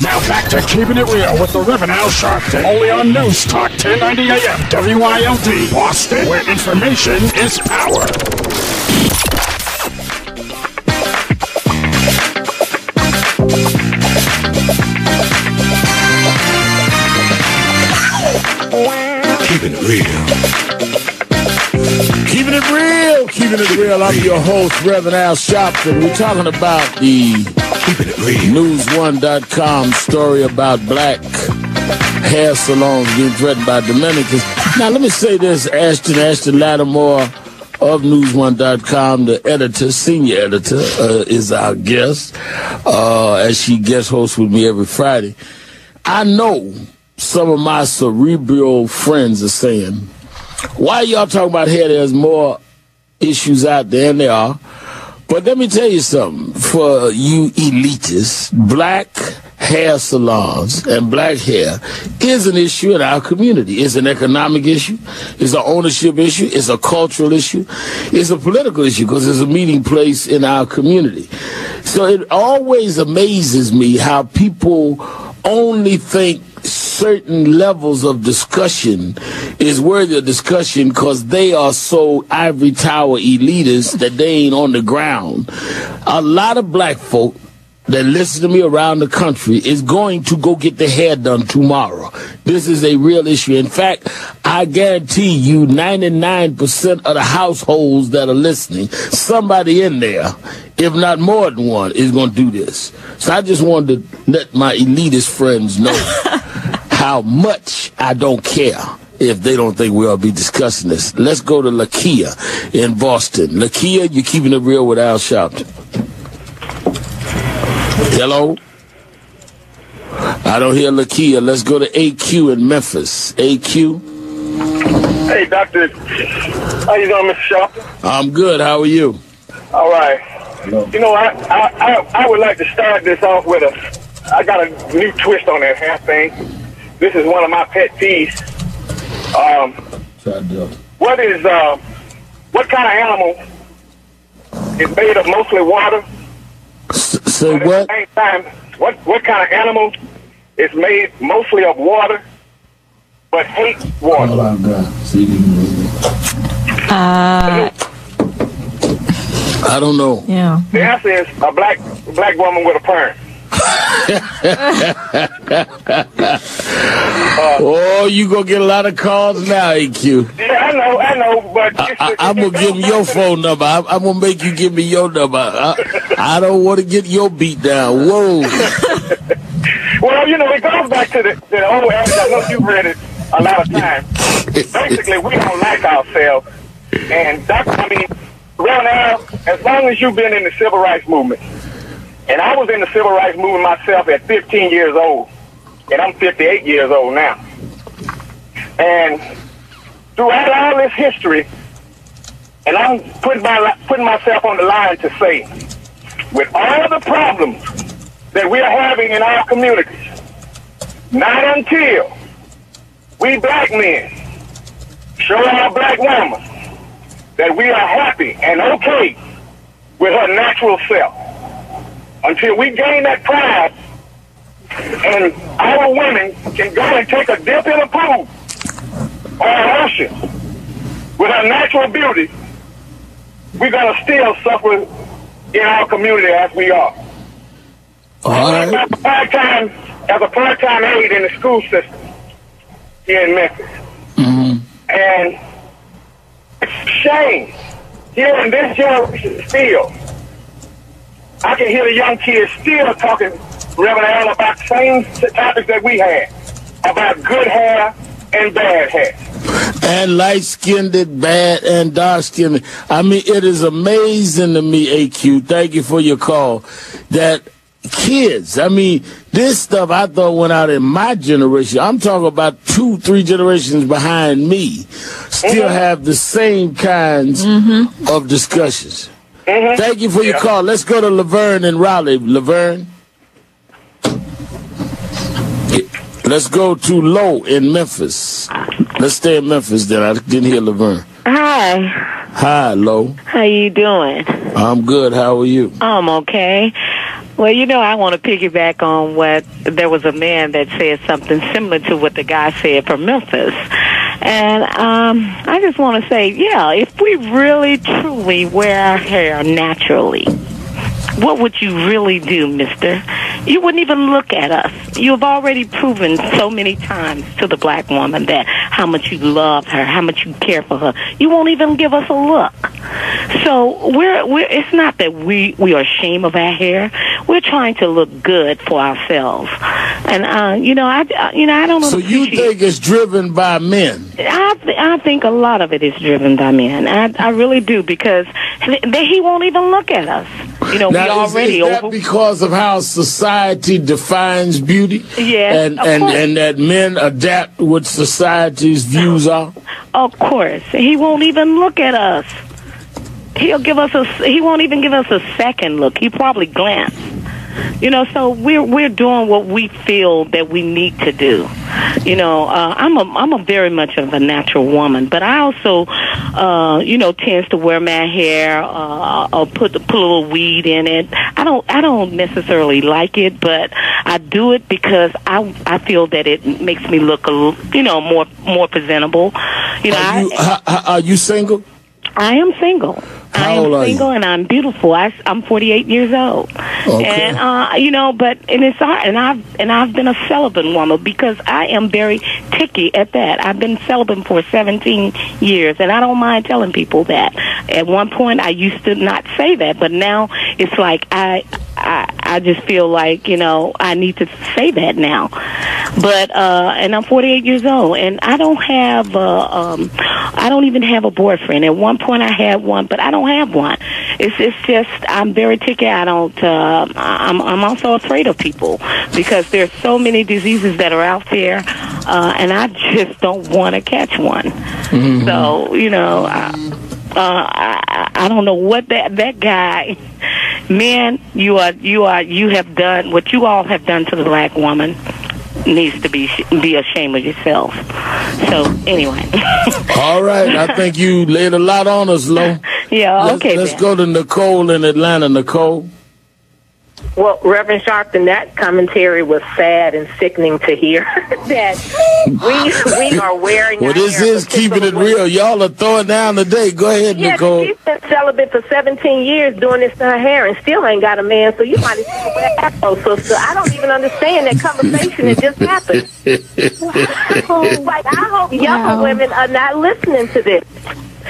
Now back to Keeping It Real with the Reverend Al Sharpton. Only on News Talk 1090 AM WILD Boston, where information is power. Keeping it real. Keeping it real. Keeping it real. I'm your host, Reverend Al Sharpton. We're talking about the News1.com story about black hair salons being threatened by Dominicans. Now, let me say this. Ashton Lattimore of News1.com, the editor, senior editor, is our guest, as she guest hosts with me every Friday. I know some of my cerebral friends are saying, why y'all talking about hair? There's more issues out there, and there are. But let me tell you something. For you elitists, black hair salons and black hair is an issue in our community. It's an economic issue. It's an ownership issue. It's a cultural issue. It's a political issue because it's a meeting place in our community. So it always amazes me how people only think certain levels of discussion is worthy of discussion because they are so ivory tower elitists that they ain't on the ground. A lot of black folk that listen to me around the country is going to go get their hair done tomorrow. This is a real issue. In fact, I guarantee you 99% of the households that are listening, somebody in there, if not more than one, is going to do this. So I just wanted to let my elitist friends know how much I don't care if they don't think we ought to be discussing this. Let's go to Lakia in Boston. Lakia, you're Keeping It Real with Al Sharpton. Hello? I don't hear Lakia. Let's go to AQ in Memphis. AQ? Hey, Doctor. How you doing, Mr. Sharpton? I'm good. How are you? All right. Hello. You know, I would like to start this off with I got a new twist on that hair thing. This is one of my pet peeves. What kind of animal is made of mostly water? Say what? At the same time, what kind of animal is made mostly of water, but hates water? I don't know. Yeah. The answer is a black woman with a perm. Oh, you gonna get a lot of calls now, AQ. Yeah, I know, but I'm gonna give him your phone number. I'm gonna make you give me your number. I don't want to get your beat down. Whoa. Well, you know, it goes back to the old adage. I know you've read it a lot of times. Basically, we don't like ourselves, and right now, as long as you've been in the civil rights movement. And I was in the civil rights movement myself at 15 years old, and I'm 58 years old now. And throughout all this history, and I'm putting myself on the line to say, with all the problems that we are having in our communities, not until we black men show our black woman that we are happy and okay with her natural self, until we gain that pride and our women can go and take a dip in a pool or an ocean with her natural beauty, we're going to still suffer in our community as we are. All right. As a part-time aide in the school system here in Memphis. Mm-hmm. And it's a shame here in this generation still, I can hear the young kids still talking, Reverend Al, about the same topics that we had, about good hair and bad hair. And light-skinned, bad, and dark-skinned. I mean, it is amazing to me, AQ, thank you for your call, that kids, I mean, this stuff I thought went out in my generation. I'm talking about 2-3 generations behind me, still have the same kinds of discussions. Thank you for your call. Let's go to Laverne in Raleigh. Laverne. Let's go to Low in Memphis. Let's stay in Memphis then. I didn't hear Laverne. Hi. Hi, Low. How you doing? I'm good. How are you? I'm okay. Well, I want to piggyback on what there was a man that said something similar to what the guy said from Memphis. And I just want to say, yeah, if we really, truly wear our hair naturally, what would you really do, mister? You wouldn't even look at us. You have already proven so many times to the black woman that how much you love her, how much you care for her. You won't even give us a look. So it's not that we are ashamed of our hair. We're trying to look good for ourselves. And I don't know. So you think it's driven by men? I think a lot of it is driven by men. I really do, because he won't even look at us. Now, we already is that because of how society defines beauty? Yes, and that men adapt what society's views are? Of course. He won't even look at us. He won't even give us a second look. He probably glance. So we're doing what we feel that we need to do. I'm a very much of a natural woman, but I also, tends to wear my hair, or put a little weed in it. I don't necessarily like it, but I do it because I feel that it makes me look a little, more presentable. Are you single? I am single. I am single and I'm beautiful. I'm 48 years old. Okay. And it's hard. And I've been a celibate woman because I am very picky at that. I've been celibate for 17 years, and I don't mind telling people that. At one point, I used to not say that, but now it's like I just feel like I need to say that now. But and I'm 48 years old, and I don't have I don't even have a boyfriend. At one point, I had one, but I don't have one. It's just I'm very picky. I don't. I'm also afraid of people because there's so many diseases that are out there, and I just don't want to catch one. Mm-hmm. So I don't know what that guy. Men, you have done what you all have done to the black woman. Needs to be ashamed of yourself. So anyway. All right, I think you laid a lot on us, Lo. Yeah, okay. Let's go to Nicole in Atlanta. Nicole. Well, Reverend Sharpton, that commentary was sad and sickening to hear. That we are wearing. Well, this is Keeping It Real. Y'all are throwing down today. Go ahead, Nicole. She's been celibate for 17 years doing this to her hair and still ain't got a man, so you might as well wear afro, sister. I don't even understand that conversation that just happened. I hope younger women are not listening to this.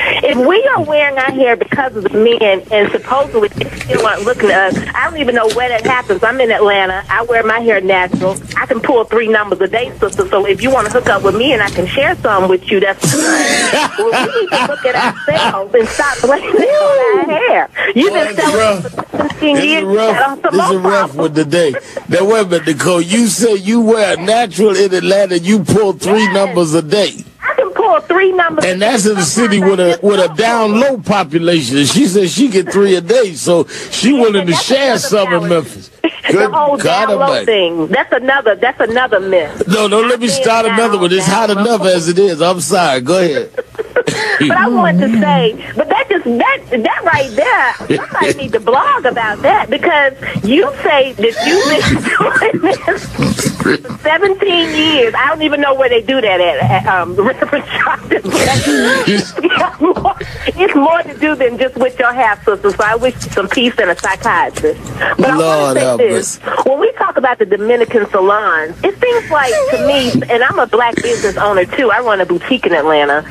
If we are wearing our hair because of the men and supposedly they still aren't looking at us, I don't even know where that happens. I'm in Atlanta. I wear my hair natural. I can pull 3 numbers a day, sister. So if you want to hook up with me and I can share some with you, that's fine. Well, we need to look at ourselves and stop blaming on our hair. You've been selling for 17 years. This is rough with the day. Now, wait a minute, Nicole. You say you wear natural in Atlanta. You pull 3 numbers a day. I can pull 3 numbers. And that's in the city with a down low population. She says she get 3 a day, so she willing to share some in Memphis. The whole down low thing. That's another myth. No, let me start another one. It's hot enough as it is. I'm sorry. Go ahead. But I wanted to say, but that right there, somebody need to blog about that, because you say that you've been doing this for 17 years. I don't even know where they do that at Reverend Sharpton. It's more to do than just with your half sister, so I wish you some peace and a psychiatrist. But I want to say this. When we talk about the Dominican salons, it seems like to me, and I'm a black business owner too, I run a boutique in Atlanta,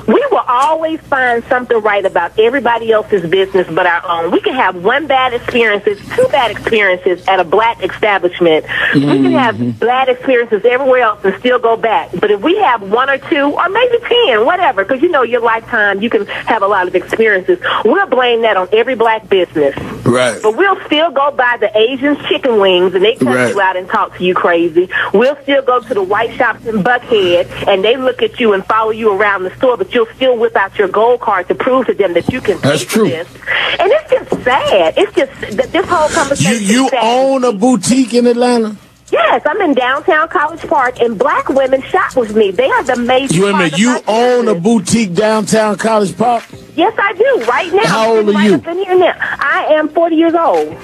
we will always find something right about everybody else's business but our own. We can have 1 bad experience, 2 bad experiences at a black establishment. We can have bad experiences everywhere else and still go back. But if we have 1 or 2 or maybe 10, whatever, because your lifetime, you can have a lot of experiences, we'll blame that on every black business. Right. But we'll still go by the Asians' chicken wings and they cut you out and talk to you crazy. We'll still go to the white shops in Buckhead and they look at you and follow you around the store, but you'll still whip out your gold card to prove to them that you can pay for this. And it's just sad. It's just this whole conversation. You own a boutique in Atlanta? Yes, I'm in downtown College Park, and black women shop with me. They are the major. You own a boutique downtown College Park? Yes, I do. Right now. How old are you? I am 40 years old.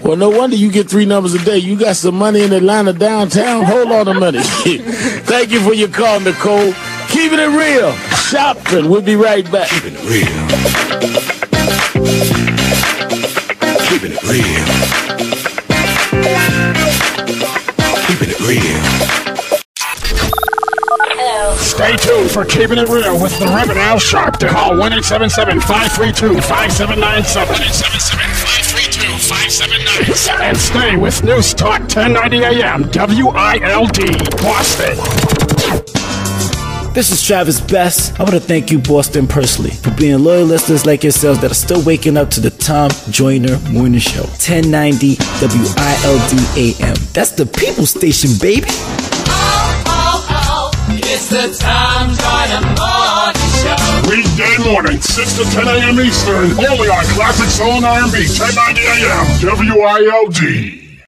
Well, no wonder you get 3 numbers a day. You got some money in Atlanta downtown? Hold on a minute. Thank you for your call, Nicole. Keeping it real. Sharpton. We'll be right back. Keepin' it real. Keepin' it real. Keepin' it real. Stay tuned for Keeping It Real with the Reverend Al Sharpton. Call 1-877-532-5797. 1-877-532-5797. And stay with News Talk 1090 AM, WILD, Boston. This is Travis Best. I want to thank you, Boston, personally, for being loyal listeners like yourselves that are still waking up to the Tom Joyner Morning Show. 1090 WILD AM. That's the people station, baby. It's the Tom Joyner Morning Show. Weekday morning, 6 to 10 a.m. Eastern, only on Classic Soul and R&B, 1090 AM, WILD.